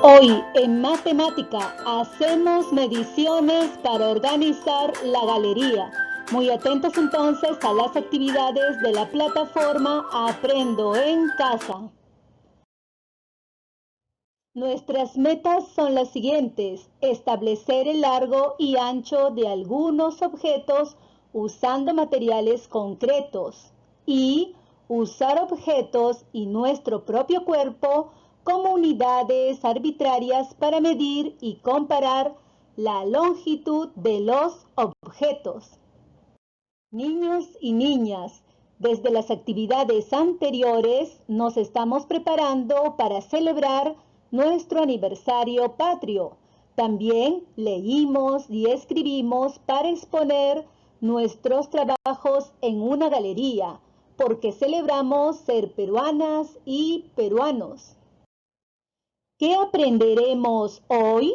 Hoy en matemática hacemos mediciones para organizar la galería. Muy atentos entonces a las actividades de la plataforma Aprendo en Casa. Nuestras metas son las siguientes: establecer el largo y ancho de algunos objetos usando materiales concretos y usar objetos y nuestro propio cuerpo como unidades arbitrarias para medir y comparar la longitud de los objetos. Niños y niñas, desde las actividades anteriores nos estamos preparando para celebrar nuestro aniversario patrio. También leímos y escribimos para exponer nuestros trabajos en una galería, porque celebramos ser peruanas y peruanos. ¿Qué aprenderemos hoy?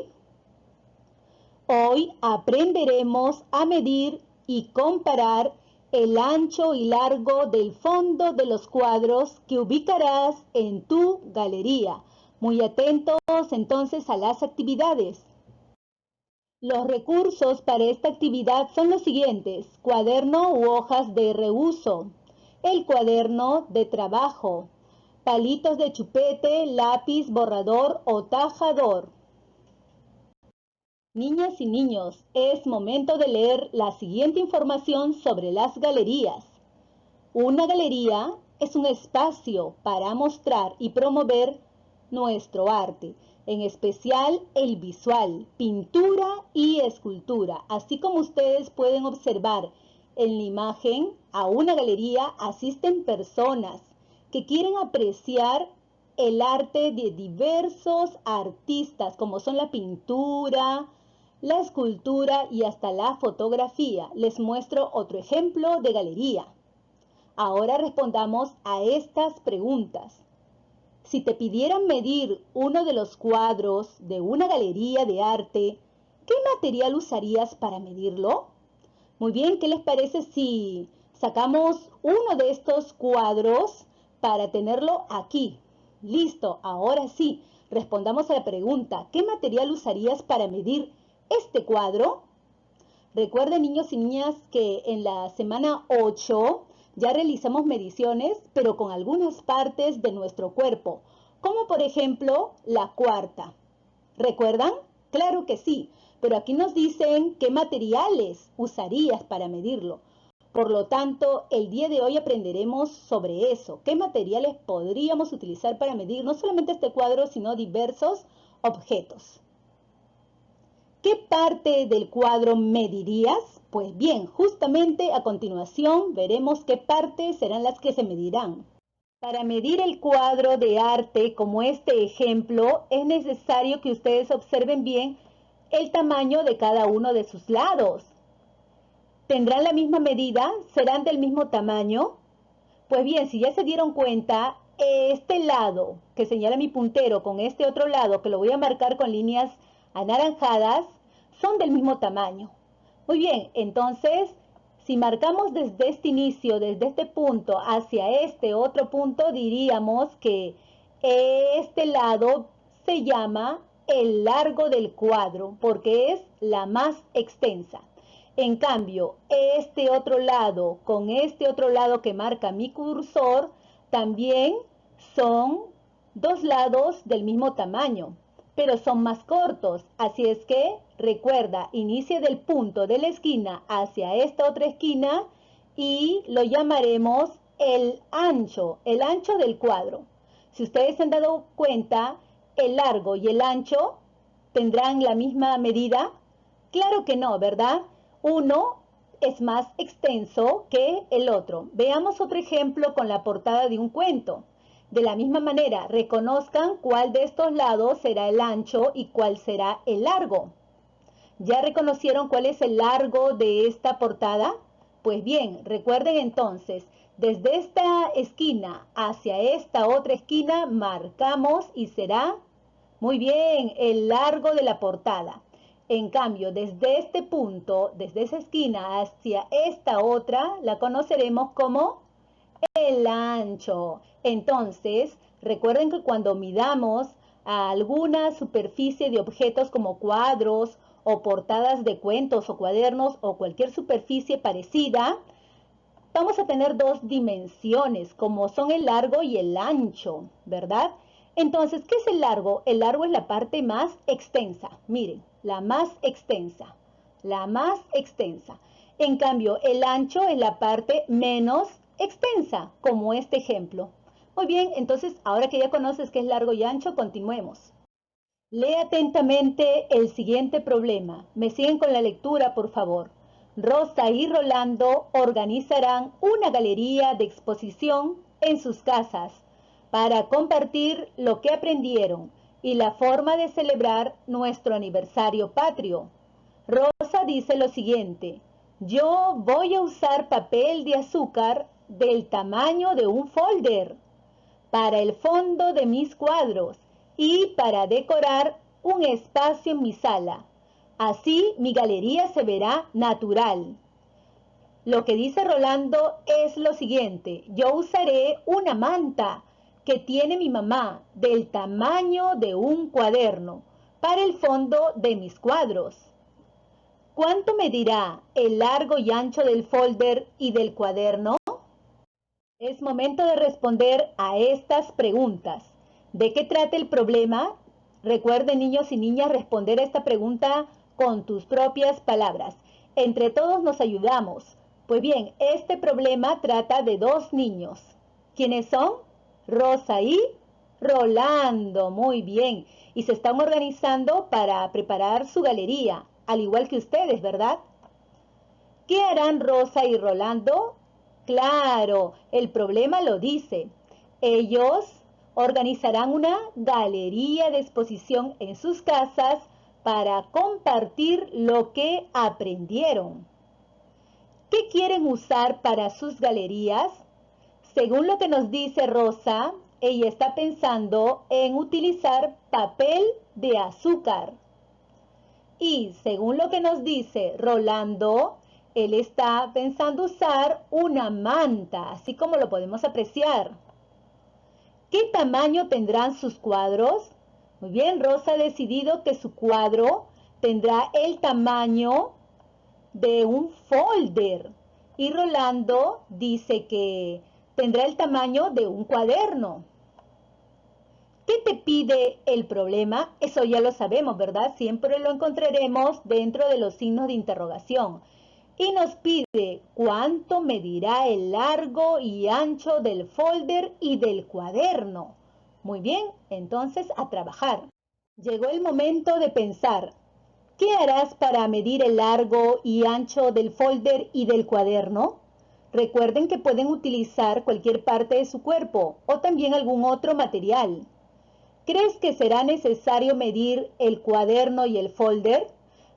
Hoy aprenderemos a medir y comparar el ancho y largo del fondo de los cuadros que ubicarás en tu galería. Muy atentos entonces a las actividades. Los recursos para esta actividad son los siguientes: cuaderno u hojas de reuso, el cuaderno de trabajo, palitos de chupete, lápiz, borrador o tajador. Niñas y niños, es momento de leer la siguiente información sobre las galerías. Una galería es un espacio para mostrar y promover nuestro arte, en especial el visual, pintura y escultura. Así como ustedes pueden observar en la imagen, a una galería asisten personas que quieren apreciar el arte de diversos artistas, como son la pintura, la escultura y hasta la fotografía. Les muestro otro ejemplo de galería. Ahora respondamos a estas preguntas. Si te pidieran medir uno de los cuadros de una galería de arte, ¿qué material usarías para medirlo? Muy bien, ¿qué les parece si sacamos uno de estos cuadros para tenerlo aquí? Listo, ahora sí, respondamos a la pregunta: ¿qué material usarías para medir este cuadro? Recuerden, niños y niñas, que en la semana 8 ya realizamos mediciones, pero con algunas partes de nuestro cuerpo, como por ejemplo la cuarta. ¿Recuerdan? Claro que sí, pero aquí nos dicen qué materiales usarías para medirlo. Por lo tanto, el día de hoy aprenderemos sobre eso. ¿Qué materiales podríamos utilizar para medir no solamente este cuadro, sino diversos objetos? ¿Qué parte del cuadro medirías? Pues bien, justamente a continuación veremos qué partes serán las que se medirán. Para medir el cuadro de arte como este ejemplo, es necesario que ustedes observen bien el tamaño de cada uno de sus lados. ¿Tendrán la misma medida? ¿Serán del mismo tamaño? Pues bien, si ya se dieron cuenta, este lado que señala mi puntero con este otro lado, que lo voy a marcar con líneas anaranjadas, son del mismo tamaño. Muy bien, entonces, si marcamos desde este inicio, desde este punto hacia este otro punto, diríamos que este lado se llama el largo del cuadro, porque es la más extensa. En cambio, este otro lado con este otro lado que marca mi cursor, también son dos lados del mismo tamaño, pero son más cortos. Así es que recuerda, inicie del punto de la esquina hacia esta otra esquina y lo llamaremos el ancho del cuadro. Si ustedes se han dado cuenta, el largo y el ancho tendrán la misma medida. Claro que no, ¿verdad? Uno es más extenso que el otro. Veamos otro ejemplo con la portada de un cuento. De la misma manera, reconozcan cuál de estos lados será el ancho y cuál será el largo. ¿Ya reconocieron cuál es el largo de esta portada? Pues bien, recuerden entonces, desde esta esquina hacia esta otra esquina marcamos y será, muy bien, el largo de la portada. En cambio, desde este punto, desde esa esquina hacia esta otra, la conoceremos como el ancho. Entonces, recuerden que cuando midamos a alguna superficie de objetos como cuadros o portadas de cuentos o cuadernos o cualquier superficie parecida, vamos a tener dos dimensiones, como son el largo y el ancho, ¿verdad? Entonces, ¿qué es el largo? El largo es la parte más extensa. Miren, la más extensa. La más extensa. En cambio, el ancho es la parte menos extensa, como este ejemplo. Muy bien, entonces, ahora que ya conoces qué es largo y ancho, continuemos. Lee atentamente el siguiente problema. Me siguen con la lectura, por favor. Rosa y Rolando organizarán una galería de exposición en sus casas para compartir lo que aprendieron y la forma de celebrar nuestro aniversario patrio. Rosa dice lo siguiente: yo voy a usar papel de azúcar del tamaño de un folder para el fondo de mis cuadros y para decorar un espacio en mi sala. Así mi galería se verá natural. Lo que dice Rolando es lo siguiente: yo usaré una manta que tiene mi mamá del tamaño de un cuaderno para el fondo de mis cuadros. ¿Cuánto medirá el largo y ancho del folder y del cuaderno? Es momento de responder a estas preguntas. ¿De qué trata el problema? Recuerden, niños y niñas, responder a esta pregunta con tus propias palabras. Entre todos nos ayudamos. Pues bien, este problema trata de dos niños. ¿Quiénes son? Rosa y Rolando. Muy bien. Y se están organizando para preparar su galería, al igual que ustedes, ¿verdad? ¿Qué harán Rosa y Rolando? Claro, el problema lo dice. Ellos organizarán una galería de exposición en sus casas para compartir lo que aprendieron. ¿Qué quieren usar para sus galerías? Según lo que nos dice Rosa, ella está pensando en utilizar papel de azúcar. Y según lo que nos dice Rolando, él está pensando usar una manta, así como lo podemos apreciar. ¿Qué tamaño tendrán sus cuadros? Muy bien, Rosa ha decidido que su cuadro tendrá el tamaño de un folder. Y Rolando dice que tendrá el tamaño de un cuaderno. ¿Qué te pide el problema? Eso ya lo sabemos, ¿verdad? Siempre lo encontraremos dentro de los signos de interrogación. Y nos pide cuánto medirá el largo y ancho del folder y del cuaderno. Muy bien, entonces a trabajar. Llegó el momento de pensar. ¿Qué harás para medir el largo y ancho del folder y del cuaderno? Recuerden que pueden utilizar cualquier parte de su cuerpo o también algún otro material. ¿Crees que será necesario medir el cuaderno y el folder?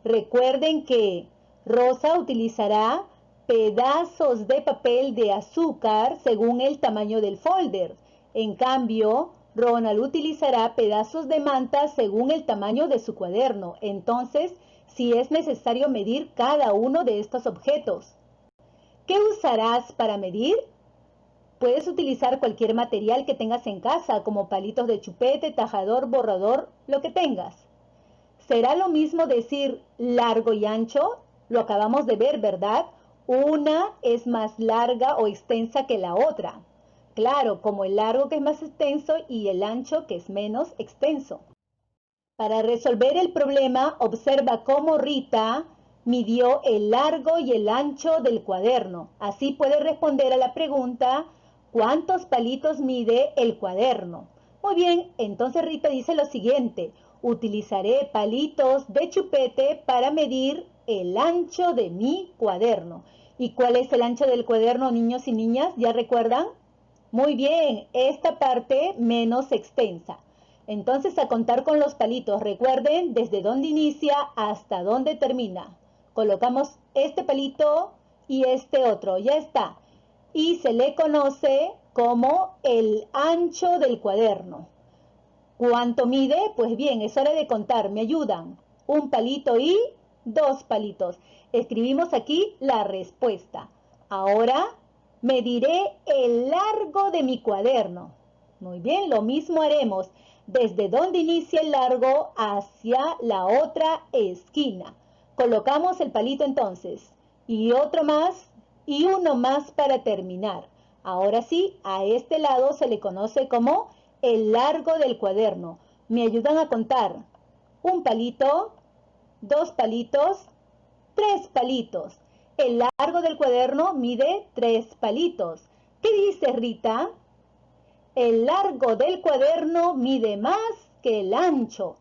Recuerden que Rosa utilizará pedazos de papel de azúcar según el tamaño del folder. En cambio, Ronald utilizará pedazos de manta según el tamaño de su cuaderno. Entonces, sí es necesario medir cada uno de estos objetos. ¿Qué usarás para medir? Puedes utilizar cualquier material que tengas en casa, como palitos de chupete, tajador, borrador, lo que tengas. ¿Será lo mismo decir largo y ancho? Lo acabamos de ver, ¿verdad? Una es más larga o extensa que la otra. Claro, como el largo que es más extenso y el ancho que es menos extenso. Para resolver el problema, observa cómo Rita midió el largo y el ancho del cuaderno. Así puede responder a la pregunta: ¿cuántos palitos mide el cuaderno? Muy bien, entonces Rita dice lo siguiente: utilizaré palitos de chupete para medir el ancho de mi cuaderno. ¿Y cuál es el ancho del cuaderno, niños y niñas? ¿Ya recuerdan? Muy bien, esta parte menos extensa. Entonces, a contar con los palitos, recuerden desde dónde inicia hasta dónde termina. Colocamos este palito y este otro, ya está. Y se le conoce como el ancho del cuaderno. ¿Cuánto mide? Pues bien, es hora de contar, me ayudan. Un palito y dos palitos. Escribimos aquí la respuesta. Ahora mediré el largo de mi cuaderno. Muy bien, lo mismo haremos. desde donde inicia el largo hacia la otra esquina. Colocamos el palito entonces, y otro más, y uno más para terminar. Ahora sí, a este lado se le conoce como el largo del cuaderno. ¿Me ayudan a contar? Un palito, dos palitos, tres palitos. El largo del cuaderno mide 3 palitos. ¿Qué dice Rita? El largo del cuaderno mide más que el ancho.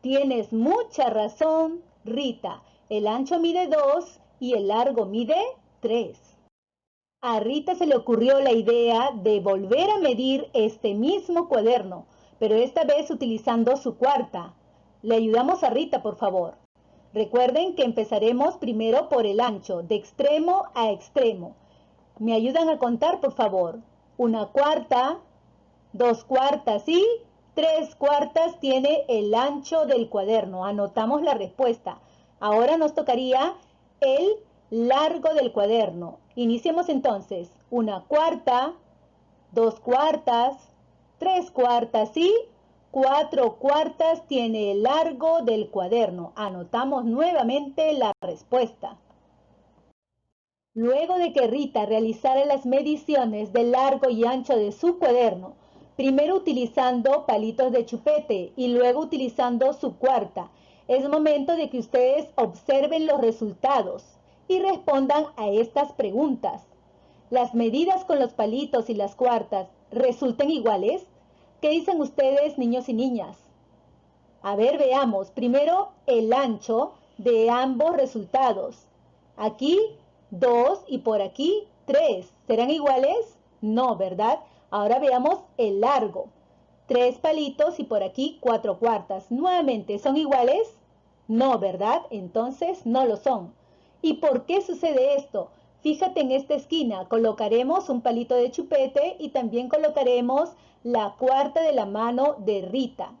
Tienes mucha razón, Rita. El ancho mide 2 y el largo mide 3. A Rita se le ocurrió la idea de volver a medir este mismo cuaderno, pero esta vez utilizando su cuarta. Le ayudamos a Rita, por favor. Recuerden que empezaremos primero por el ancho, de extremo a extremo. ¿Me ayudan a contar, por favor? Una cuarta, dos cuartas y tres cuartas tiene el ancho del cuaderno. Anotamos la respuesta. Ahora nos tocaría el largo del cuaderno. Iniciemos entonces. Una cuarta, dos cuartas, tres cuartas y cuatro cuartas tiene el largo del cuaderno. Anotamos nuevamente la respuesta. Luego de que Rita realizara las mediciones del largo y ancho de su cuaderno, primero utilizando palitos de chupete y luego utilizando su cuarta, es momento de que ustedes observen los resultados y respondan a estas preguntas. ¿Las medidas con los palitos y las cuartas resultan iguales? ¿Qué dicen ustedes, niños y niñas? A ver, veamos. Primero, el ancho de ambos resultados. Aquí 2 y por aquí 3. ¿Serán iguales? No, ¿verdad? Ahora veamos el largo. 3 palitos y por aquí 4 cuartas. Nuevamente, ¿son iguales? No, ¿verdad? Entonces no lo son. ¿Y por qué sucede esto? Fíjate en esta esquina, colocaremos un palito de chupete y también colocaremos la cuarta de la mano de Rita.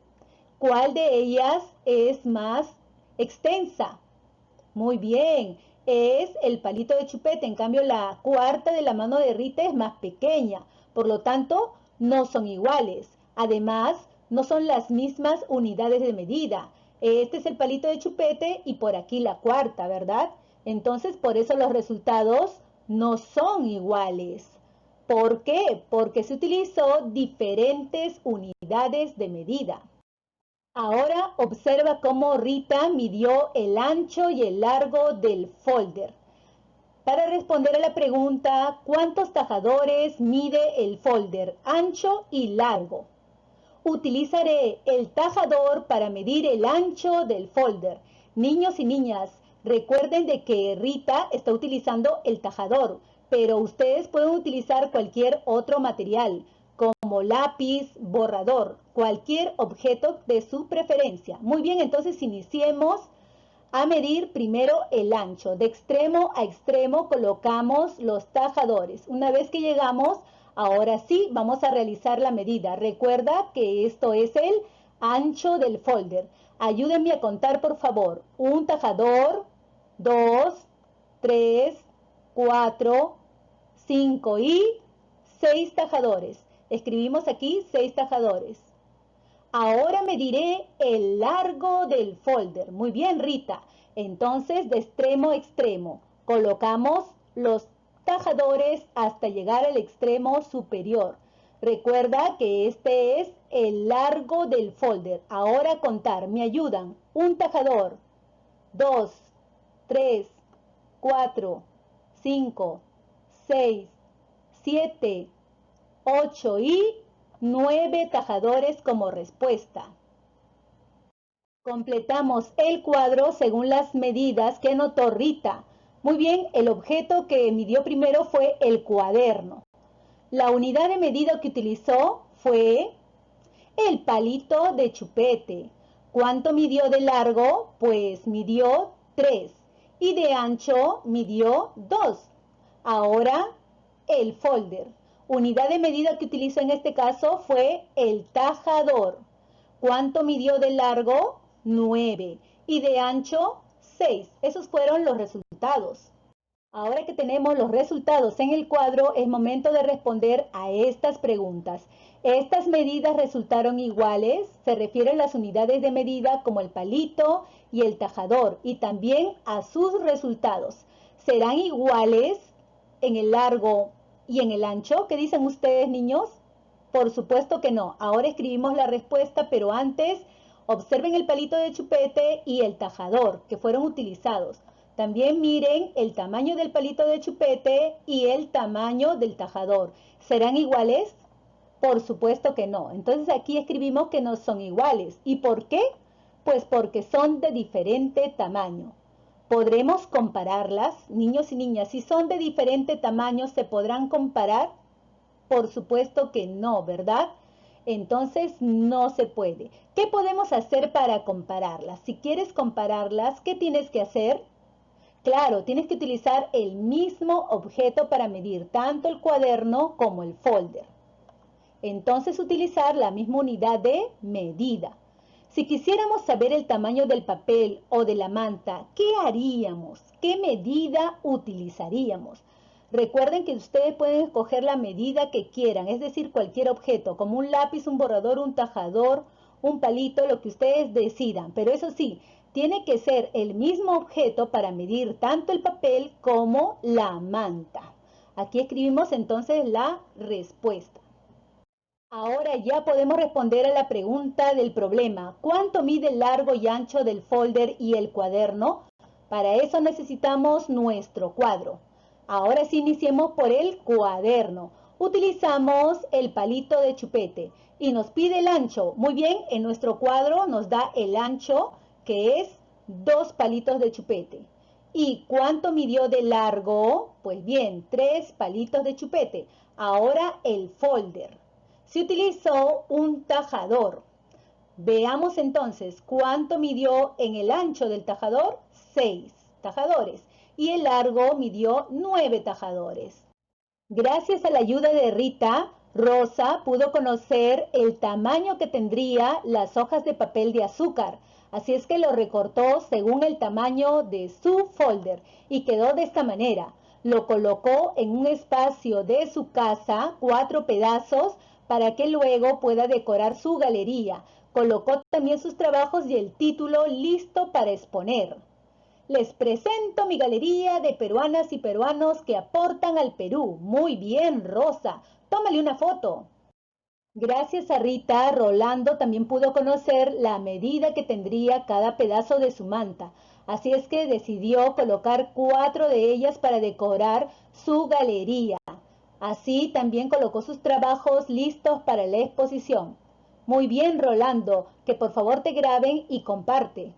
¿Cuál de ellas es más extensa? Muy bien, es el palito de chupete. En cambio, la cuarta de la mano de Rita es más pequeña. Por lo tanto, no son iguales. Además, no son las mismas unidades de medida. Este es el palito de chupete y por aquí la cuarta, ¿verdad? Entonces, por eso los resultados no son iguales. ¿Por qué? Porque se utilizó diferentes unidades de medida. Ahora observa cómo Rita midió el ancho y el largo del folder. Para responder a la pregunta, ¿cuántos tajadores mide el folder ancho y largo? Utilizaré el tajador para medir el ancho del folder. Niños y niñas, recuerden de que Rita está utilizando el tajador, pero ustedes pueden utilizar cualquier otro material, como lápiz, borrador, cualquier objeto de su preferencia. Muy bien, entonces iniciemos a medir primero el ancho. De extremo a extremo colocamos los tajadores. Una vez que llegamos, ahora sí vamos a realizar la medida. Recuerda que esto es el ancho del folder. Ayúdenme a contar, por favor. Un tajador, 2, 3, 4, 5 y 6 tajadores. Escribimos aquí 6 tajadores. Ahora mediré el largo del folder. Muy bien, Rita. Entonces, de extremo a extremo, colocamos los tajadores hasta llegar al extremo superior. Recuerda que este es el largo del folder. Ahora contar, ¿me ayudan? Un tajador, 2, 3, 4, 5, 6, 7, 8 y 9 tajadores como respuesta. Completamos el cuadro según las medidas que notó Rita. Muy bien, el objeto que midió primero fue el cuaderno. La unidad de medida que utilizó fue el palito de chupete. ¿Cuánto midió de largo? Pues midió 3. Y de ancho midió 2. Ahora el folder. Unidad de medida que utilizó en este caso fue el tajador. ¿Cuánto midió de largo? 9. Y de ancho, 6. Esos fueron los resultados. Ahora que tenemos los resultados en el cuadro, es momento de responder a estas preguntas. ¿Estas medidas resultaron iguales? Se refieren a las unidades de medida como el palito y el tajador y también a sus resultados. ¿Serán iguales en el largo y en el ancho? ¿Qué dicen ustedes, niños? Por supuesto que no. Ahora escribimos la respuesta, pero antes observen el palito de chupete y el tajador que fueron utilizados. También miren el tamaño del palito de chupete y el tamaño del tajador. ¿Serán iguales? Por supuesto que no. Entonces aquí escribimos que no son iguales. ¿Y por qué? Pues porque son de diferente tamaño. ¿Podremos compararlas, niños y niñas? Si son de diferente tamaño, ¿se podrán comparar? Por supuesto que no, ¿verdad? Entonces no se puede. ¿Qué podemos hacer para compararlas? Si quieres compararlas, ¿qué tienes que hacer? Claro, tienes que utilizar el mismo objeto para medir tanto el cuaderno como el folder. Entonces utilizar la misma unidad de medida. Si quisiéramos saber el tamaño del papel o de la manta, ¿qué haríamos? ¿Qué medida utilizaríamos? Recuerden que ustedes pueden escoger la medida que quieran, es decir, cualquier objeto, como un lápiz, un borrador, un tajador, un palito, lo que ustedes decidan. Pero eso sí, tiene que ser el mismo objeto para medir tanto el papel como la manta. Aquí escribimos entonces la respuesta. Ahora ya podemos responder a la pregunta del problema. ¿Cuánto mide el largo y ancho del folder y el cuaderno? Para eso necesitamos nuestro cuadro. Ahora sí iniciemos por el cuaderno. Utilizamos el palito de chupete y nos pide el ancho. Muy bien, en nuestro cuadro nos da el ancho, que es 2 palitos de chupete. ¿Y cuánto midió de largo? Pues bien, 3 palitos de chupete. Ahora el folder. Se utilizó un tajador. Veamos entonces cuánto midió en el ancho del tajador, 6 tajadores. Y el largo midió 9 tajadores. Gracias a la ayuda de Rita, Rosa pudo conocer el tamaño que tendría las hojas de papel de azúcar. Así es que lo recortó según el tamaño de su folder y quedó de esta manera. Lo colocó en un espacio de su casa, 4 pedazos, para que luego pueda decorar su galería. Colocó también sus trabajos y el título listo para exponer. Les presento mi galería de peruanas y peruanos que aportan al Perú. Muy bien, Rosa. Tómale una foto. Gracias a Rita, Rolando también pudo conocer la medida que tendría cada pedazo de su manta. Así es que decidió colocar 4 de ellas para decorar su galería. Así también colocó sus trabajos listos para la exposición. Muy bien, Rolando, que por favor te graben y comparte.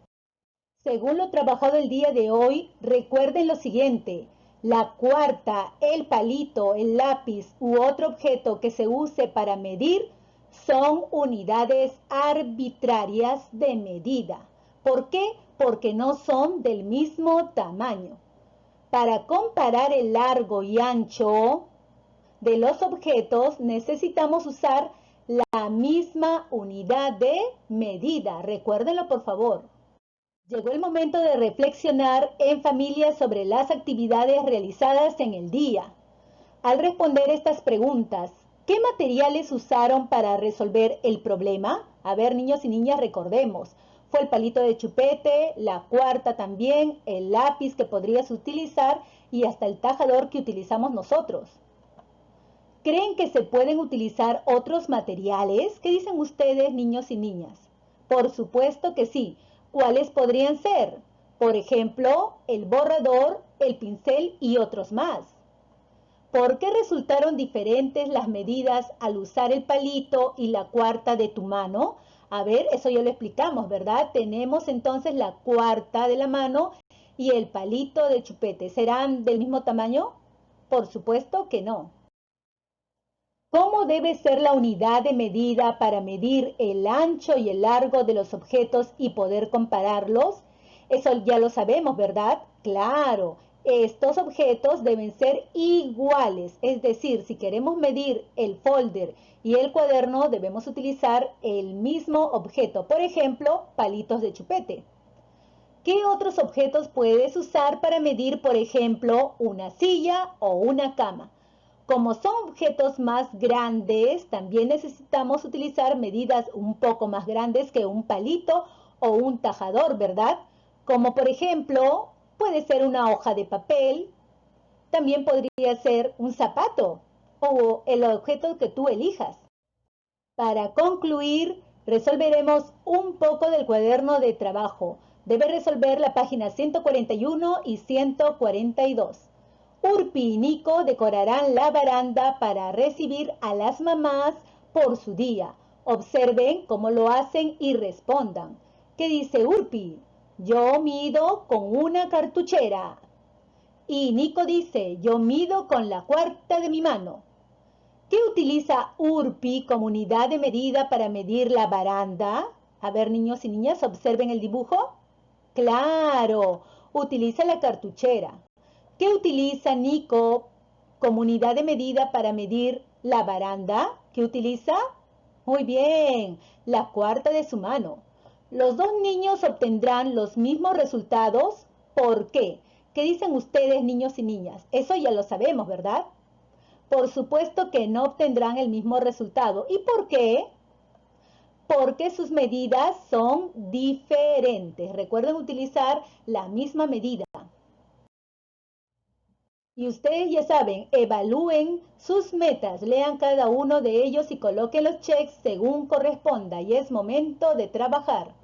Según lo trabajado el día de hoy, recuerden lo siguiente: la cuarta, el palito, el lápiz u otro objeto que se use para medir son unidades arbitrarias de medida. ¿Por qué? Porque no son del mismo tamaño. Para comparar el largo y ancho de los objetos necesitamos usar la misma unidad de medida. Recuérdenlo, por favor. Llegó el momento de reflexionar en familia sobre las actividades realizadas en el día. Al responder estas preguntas, ¿qué materiales usaron para resolver el problema? A ver, niños y niñas, recordemos. Fue el palito de chupete, la cuarta también, el lápiz que podrías utilizar y hasta el tajador que utilizamos nosotros. ¿Creen que se pueden utilizar otros materiales? ¿Qué dicen ustedes, niños y niñas? Por supuesto que sí. ¿Cuáles podrían ser? Por ejemplo, el borrador, el pincel y otros más. ¿Por qué resultaron diferentes las medidas al usar el palito y la cuarta de tu mano? A ver, eso ya lo explicamos, ¿verdad? Tenemos entonces la cuarta de la mano y el palito de chupete. ¿Serán del mismo tamaño? Por supuesto que no. ¿Cómo debe ser la unidad de medida para medir el ancho y el largo de los objetos y poder compararlos? Eso ya lo sabemos, ¿verdad? Claro, estos objetos deben ser iguales, es decir, si queremos medir el folder y el cuaderno, debemos utilizar el mismo objeto, por ejemplo, palitos de chupete. ¿Qué otros objetos puedes usar para medir, por ejemplo, una silla o una cama? Como son objetos más grandes, también necesitamos utilizar medidas un poco más grandes que un palito o un tajador, ¿verdad? Como por ejemplo, puede ser una hoja de papel, también podría ser un zapato o el objeto que tú elijas. Para concluir, resolveremos un poco del cuaderno de trabajo. Debe resolver la página 141 y 142. Urpi y Nico decorarán la baranda para recibir a las mamás por su día. Observen cómo lo hacen y respondan. ¿Qué dice Urpi? Yo mido con una cartuchera. Y Nico dice, yo mido con la cuarta de mi mano. ¿Qué utiliza Urpi como unidad de medida para medir la baranda? A ver, niños y niñas, observen el dibujo. Claro, utiliza la cartuchera. ¿Qué utiliza Nico como unidad de medida para medir la baranda? ¿Qué utiliza? Muy bien, la cuarta de su mano. Los dos niños obtendrán los mismos resultados. ¿Por qué? ¿Qué dicen ustedes, niños y niñas? Eso ya lo sabemos, ¿verdad? Por supuesto que no obtendrán el mismo resultado. ¿Y por qué? Porque sus medidas son diferentes. Recuerden utilizar la misma medida. Y ustedes ya saben, evalúen sus metas, lean cada uno de ellos y coloquen los checks según corresponda. Y es momento de trabajar.